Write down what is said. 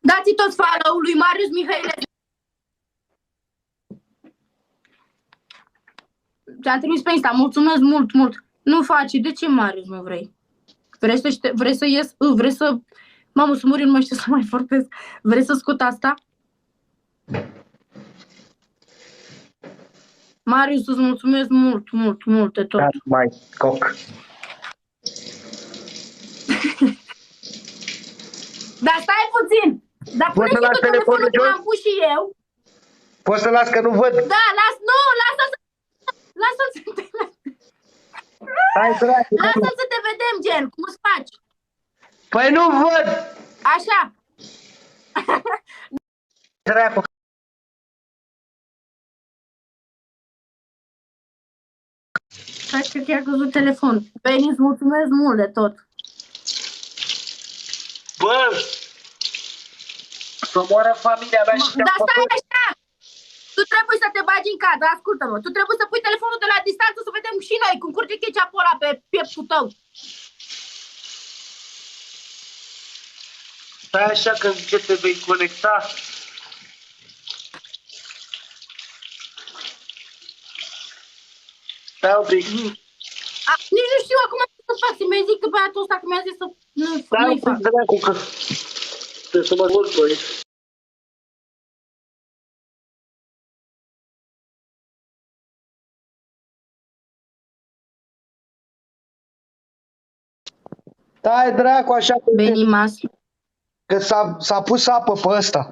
Dați toți follow-ul lui Marius Mihailescu. Ți-am trimis pe Insta, mulțumesc mult, mult. Nu faci, de ce Marius nu vrei? Vrei să ies? Vrei să... Mamă, să muri, nu mai știu să mai vorbesc. Vrei să scot asta? Marius, îți mulțumesc mult, mult, mult de tot. Mai coc. Dar stai puțin. Dar pune și tu telefonul cum am pus și eu. Poți să las că nu văd? Da, lasă-l să te vedem. Lasă-l să te vedem, gen, cum îți faci. Păi nu văd! Așa. Dracu. Hai că chiar căzut telefon. Beni, îți mulțumesc mult de tot. Bă! Să moară familia mea și Dar stai așa! Tu trebuie să te bagi în cadă, ascultă-mă. Tu trebuie să pui telefonul de la distanță să vedem și noi cum curge ketchup-ul ăla pe pieptul tău. Stai așa că ce te vei conecta? Stai un pic. Nici nu știu acum să fac, să mi-ai zic că băiatul ăsta că mi-a zis să nu-i fac. Stai un pic, dracu, că trebuie să mă mult pe aici. Stai, dracu, așa Beni Mas. că s-a pus apă pe ăsta.